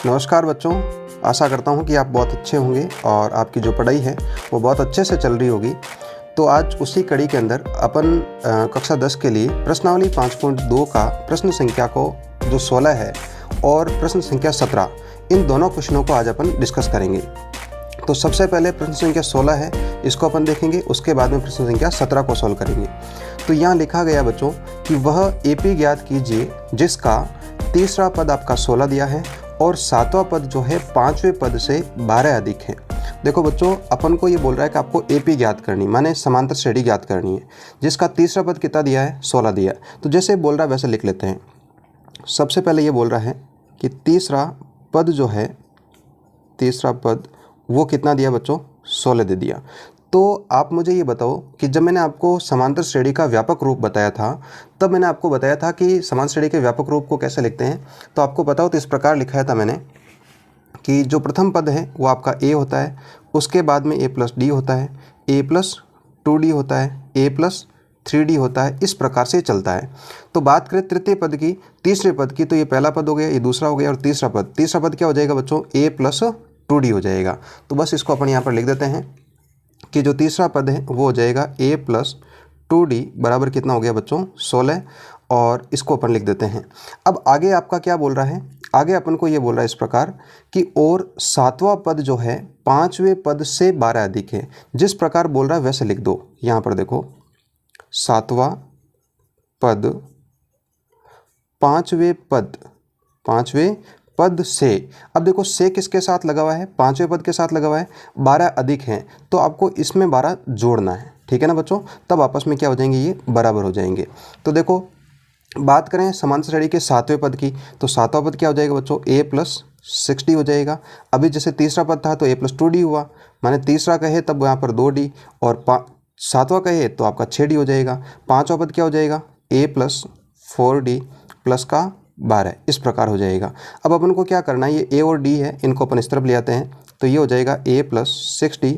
नमस्कार बच्चों, आशा करता हूँ कि आप बहुत अच्छे होंगे और आपकी जो पढ़ाई है वो बहुत अच्छे से चल रही होगी। तो आज उसी कड़ी के अंदर अपन कक्षा 10 के लिए प्रश्नावली 5.2 का प्रश्न संख्या को जो 16 है और प्रश्न संख्या 17, इन दोनों क्वेश्चनों को आज अपन डिस्कस करेंगे। तो सबसे पहले प्रश्न संख्या 16 है, इसको अपन देखेंगे, उसके बाद में प्रश्न संख्या 17 को सॉल्व करेंगे। तो यहाँ लिखा गया बच्चों कि वह एपी ज्ञात कीजिए जिसका तीसरा पद आपका 16 दिया है और सातवां पद जो है पांचवें पद से 12 अधिक है। देखो बच्चों, अपन को ये बोल रहा है कि आपको एपी ज्ञात करनी, माने समांतर श्रेणी ज्ञात करनी है, जिसका तीसरा पद कितना दिया है, 16 दिया है। तो जैसे बोल रहा है वैसे लिख लेते हैं। सबसे पहले ये बोल रहा है कि तीसरा पद जो है, तीसरा पद वो कितना दिया बच्चों, 16 दे दिया। तो आप मुझे ये बताओ कि जब मैंने आपको समांतर श्रेणी का व्यापक रूप बताया था, तब मैंने आपको बताया था कि समांतर श्रेणी के व्यापक रूप को कैसे लिखते हैं। तो आपको पता हो तो इस प्रकार लिखाया था मैंने कि जो प्रथम पद है वो आपका ए होता है, उसके बाद में ए प्लस डी होता है, ए प्लस 2d होता है, ए प्लस 3d होता है, इस प्रकार से चलता है। तो बात करें तृतीय पद की, तीसरे पद की, तो ये पहला पद हो गया, ये दूसरा हो गया, और तीसरा पद क्या हो जाएगा बच्चों, ए प्लस 2d हो जाएगा। तो बस इसको अपन यहाँ पर लिख देते हैं कि जो तीसरा पद है वो हो जाएगा a प्लस 2d बराबर कितना हो गया बच्चों, 16, और इसको अपन लिख देते हैं। अब आगे आपका क्या बोल रहा है, आगे अपन को ये बोल रहा है इस प्रकार कि और सातवां पद जो है पांचवें पद से 12 अधिक है। जिस प्रकार बोल रहा है वैसे लिख दो। यहाँ पर देखो, सातवां पद पांचवें पद से, अब देखो से किसके साथ लगा हुआ है, पांचवें पद के साथ लगा हुआ है, 12 अधिक है, तो आपको इसमें 12 जोड़ना है, ठीक है ना बच्चों, तब आपस में क्या हो जाएंगे, ये बराबर हो जाएंगे। तो देखो बात करें समांतर श्रेणी के सातवें पद की, तो सातवां पद क्या हो जाएगा बच्चों, a प्लस 6d हो जाएगा। अभी जैसे तीसरा पद था तो a प्लस 2d हुआ, माने तीसरा कहे तब यहाँ पर 2d, और सातवां कहे तो आपका 6d हो जाएगा। पाँचवां पद क्या हो जाएगा, a प्लस 4d प्लस का 12, इस प्रकार हो जाएगा। अब अपन को क्या करना है, ये a और d है, इनको अपन इस तरफ ले आते हैं, तो ये हो जाएगा a plus 6d,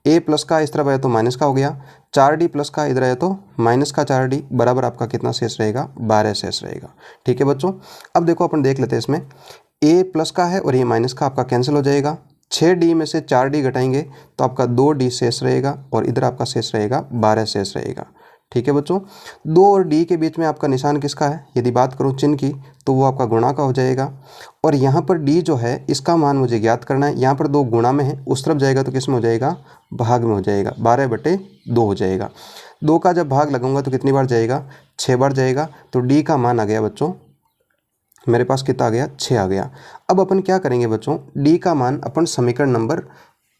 a plus का इस तरफ आया तो माइनस का हो गया, 4d प्लस का इधर आया तो माइनस का 4d, बराबर आपका कितना शेष रहेगा, 12 शेष रहेगा। ठीक है बच्चों, अब देखो अपन देख लेते हैं, इसमें a प्लस का है और ये माइनस का आपका कैंसिल हो जाएगा। 6d में से 4d घटाएंगे तो आपका 2d शेष रहेगा, और इधर आपका शेष रहेगा 12 शेष रहेगा। ठीक है बच्चों, 2 और d के बीच में आपका निशान किसका है, यदि बात करूं चिन्ह की, तो वो आपका गुणा का हो जाएगा। और यहाँ पर d जो है इसका मान मुझे ज्ञात करना है। यहाँ पर 2 गुणा में है, उस तरफ जाएगा तो किस में हो जाएगा, भाग में हो जाएगा, 12/2 हो जाएगा। 2 का जब भाग लगाऊंगा तो कितनी बार जाएगा, 6 बार जाएगा। तो d का मान आ गया बच्चों, मेरे पास कितना आ गया, 6 आ गया। अब अपन क्या करेंगे बच्चों, d का मान अपन समीकरण नंबर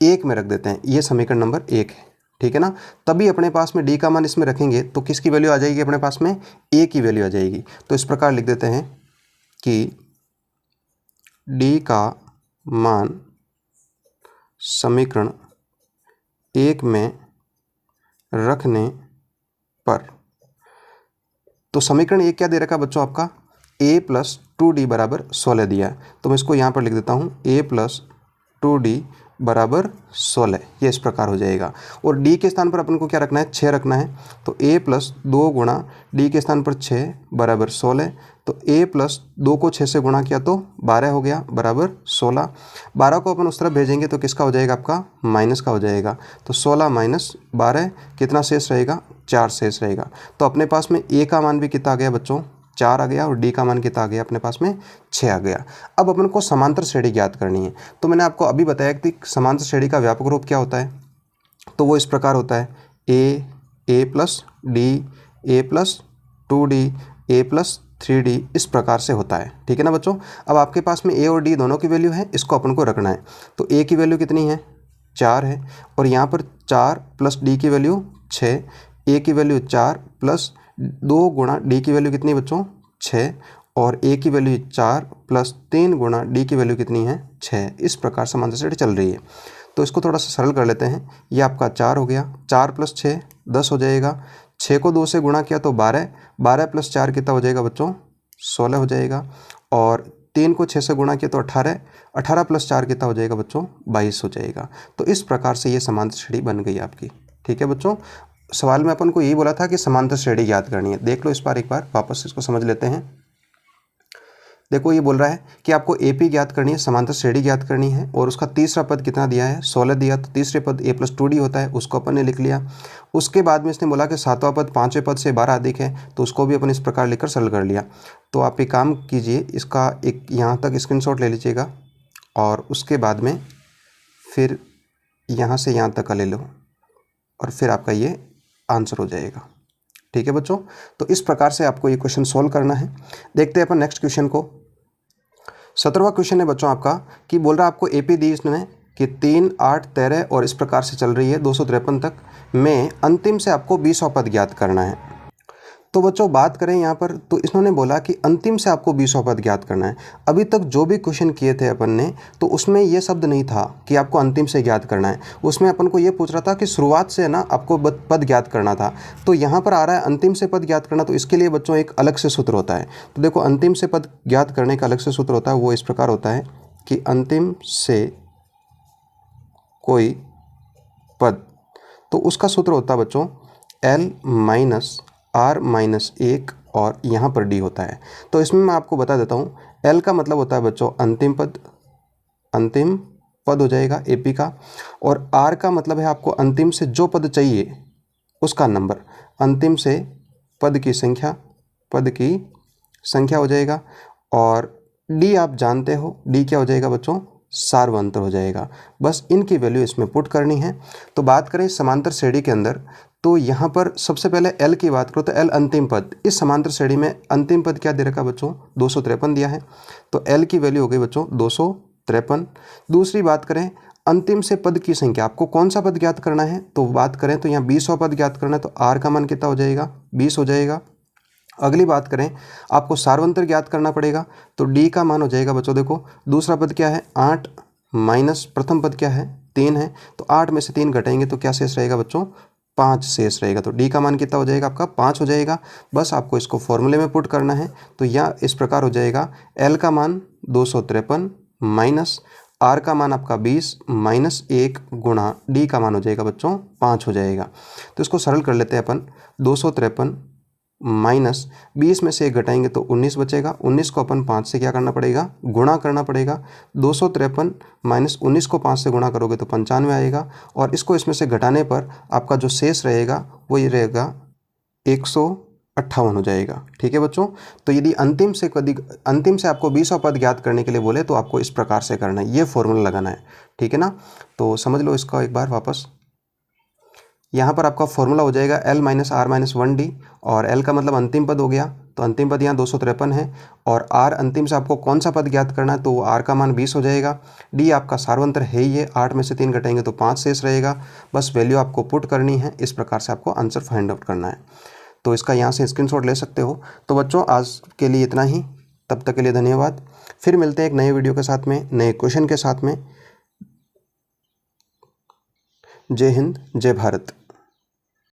1 में रख देते हैं, ये समीकरण नंबर 1 है, ठीक है ना। तभी अपने पास में d का मान इसमें रखेंगे तो किसकी वैल्यू आ जाएगी, अपने पास में a की वैल्यू आ जाएगी। तो इस प्रकार लिख देते हैं कि d का मान समीकरण 1 में रखने पर, तो समीकरण 1 क्या दे रखा बच्चों आपका, a प्लस 2d बराबर 16 दिया है। तो मैं इसको यहाँ पर लिख देता हूँ, a प्लस 2d बराबर 16, ये इस प्रकार हो जाएगा। और d के स्थान पर अपन को क्या रखना है, 6 रखना है। तो a प्लस 2 गुणा d के स्थान पर 6 बराबर 16। तो a प्लस 2 को 6 से गुणा किया तो 12 हो गया, बराबर 16। 12 को अपन उस तरफ भेजेंगे तो किसका हो जाएगा, आपका माइनस का हो जाएगा। तो 16 माइनस 12 कितना शेष रहेगा, 4 शेष रहेगा। तो अपने पास में a का मान भी कितना आ गया बच्चों, 4 आ गया, और d का मान कितना आ गया, अपने पास में 6 आ गया। अब अपन को समांतर श्रेणी ज्ञात करनी है। तो मैंने आपको अभी बताया कि समांतर श्रेणी का व्यापक रूप क्या होता है, तो वो इस प्रकार होता है, a plus d, a plus 2d, a plus 3d, इस प्रकार से होता है। ठीक है ना बच्चों। अब आपके पास में a और d दोनों की वैल्यू है, इसको अपन को रखना है। तो a की वैल्यू कितनी है, 4 है, और यहाँ पर 4 प्लस d की वैल्यू 6, a की वैल्यू 4 प्लस 2 गुणा d की वैल्यू कितनी बच्चों, 6, और a की वैल्यू 4 प्लस 3 गुणा d की वैल्यू कितनी है, 6। इस प्रकार समांतर श्रेणी चल रही है। तो इसको थोड़ा सा सरल कर लेते हैं। ये आपका 4 हो गया, 4 प्लस 6 10 हो जाएगा, 6 को 2 से गुणा किया तो 12, 12 प्लस 4 कितना हो जाएगा बच्चों, 16 हो जाएगा, और 3 को 6 से गुणा किया तो 18, 18 प्लस 4 कितना हो जाएगा बच्चों, 22 हो जाएगा। तो इस प्रकार से ये समांतर श्रेणी बन गई आपकी। ठीक है बच्चों, सवाल में अपन को यही बोला था कि समांतर श्रेणी याद करनी है। देख लो इस बार एक बार वापस इसको समझ लेते हैं। देखो ये बोल रहा है कि आपको AP ज्ञात करनी है, समांतर श्रेणी ज्ञात करनी है, और उसका तीसरा पद कितना दिया है 16 दिया, तो तीसरे पद a+2d होता है, उसको अपन ने लिख लिया। उसके बाद में इसने बोला कि सातवां पद पाँचवें पद से 12 अधिक है, तो उसको भी अपन इस प्रकार लिखकर सरल कर लिया। तो आप एक काम कीजिए, इसका एक यहाँ तक स्क्रीनशॉट ले लीजिएगा और उसके बाद में फिर यहाँ से यहाँ तक का ले लो और फिर आपका ये आंसर हो जाएगा। ठीक है बच्चों, तो इस प्रकार से आपको ये क्वेश्चन सॉल्व करना है। देखते हैं अपन नेक्स्ट क्वेश्चन को। 17वां क्वेश्चन है बच्चों आपका कि बोल रहा है आपको AP दी इसने कि 3, 8, 13 और इस प्रकार से चल रही है 253 तक में अंतिम से आपको 20वां पद ज्ञात करना है। तो बच्चों बात करें यहाँ पर, तो इन्होंने बोला कि अंतिम से आपको 20वां पद ज्ञात करना है। अभी तक जो भी क्वेश्चन किए थे अपन ने, तो उसमें ये शब्द नहीं था कि आपको अंतिम से ज्ञात करना है। उसमें अपन को ये पूछ रहा था कि शुरुआत से ना आपको पद ज्ञात करना था। तो यहाँ पर आ रहा है अंतिम से पद ज्ञात करना, तो इसके लिए बच्चों एक अलग से सूत्र होता है। तो देखो अंतिम से पद ज्ञात करने का अलग से सूत्र होता है, वो इस प्रकार होता है कि अंतिम से कोई पद, तो उसका सूत्र होता है बच्चों L माइनस R माइनस 1 और यहाँ पर D होता है। तो इसमें मैं आपको बता देता हूँ, L का मतलब होता है बच्चों अंतिम पद हो जाएगा AP का, और R का मतलब है आपको अंतिम से जो पद चाहिए उसका नंबर, अंतिम से पद की संख्या हो जाएगा, और D आप जानते हो, D क्या हो जाएगा बच्चों सार्वंतर हो जाएगा। बस इनकी वैल्यू इसमें पुट करनी है। तो बात करें समांतर श्रेणी के अंदर, तो यहाँ पर सबसे पहले L की बात करो तो L अंतिम पद, इस समांतर श्रेणी में अंतिम पद क्या दे रखा बच्चों 253 दिया है, तो L की वैल्यू हो गई बच्चों 253। दूसरी बात करें अंतिम से पद की संख्या, आपको कौन सा पद ज्ञात करना है, तो बात करें तो यहाँ 20वां पद ज्ञात करना है, तो R का मान कितना हो जाएगा 20 हो जाएगा। अगली बात करें आपको सार्वंतर ज्ञात करना पड़ेगा, तो D का मान हो जाएगा बच्चों, देखो दूसरा पद क्या है 8 माइनस प्रथम पद क्या है 3 है, तो 8 में से 3 घटाएंगे तो क्या शेष रहेगा बच्चों 5 शेष रहेगा। तो D का मान कितना हो जाएगा आपका 5 हो जाएगा। बस आपको इसको फॉर्मूले में पुट करना है, तो यह इस प्रकार हो जाएगा L का मान 253 माइनस R का मान आपका 20 माइनस 1 गुणा D का मान हो जाएगा बच्चों 5 हो जाएगा। तो इसको सरल कर लेते हैं अपन, 253 माइनस 20 में से 1 घटाएंगे तो 19 बचेगा, 19 को अपन 5 से क्या करना पड़ेगा गुणा करना पड़ेगा। 253 माइनस 19 को 5 से गुणा करोगे तो 95 आएगा, और इसको इसमें से घटाने पर आपका जो शेष रहेगा वो ये रहेगा 158 हो जाएगा। ठीक है बच्चों, तो यदि अंतिम से आपको 20वां पद ज्ञात करने के लिए बोले तो आपको इस प्रकार से करना है, ये फॉर्मूला लगाना है। ठीक है ना, तो समझ लो इसका एक बार वापस। यहाँ पर आपका फॉर्मूला हो जाएगा L minus R minus 1D, और L का मतलब अंतिम पद हो गया, तो अंतिम पद यहाँ 253 है, और R अंतिम से आपको कौन सा पद ज्ञात करना है, तो वो R का मान 20 हो जाएगा। D आपका सार्वंतर है ही है, 8 में से 3 घटाएंगे तो 5 शेष रहेगा। बस वैल्यू आपको पुट करनी है, इस प्रकार से आपको आंसर फाइंड आउट करना है। तो इसका यहाँ से स्क्रीनशॉट ले सकते हो। तो बच्चों आज के लिए इतना ही, तब तक के लिए धन्यवाद। फिर मिलते हैं एक नए वीडियो के साथ में, नए क्वेश्चन के साथ में। जय हिंद, जय भारत।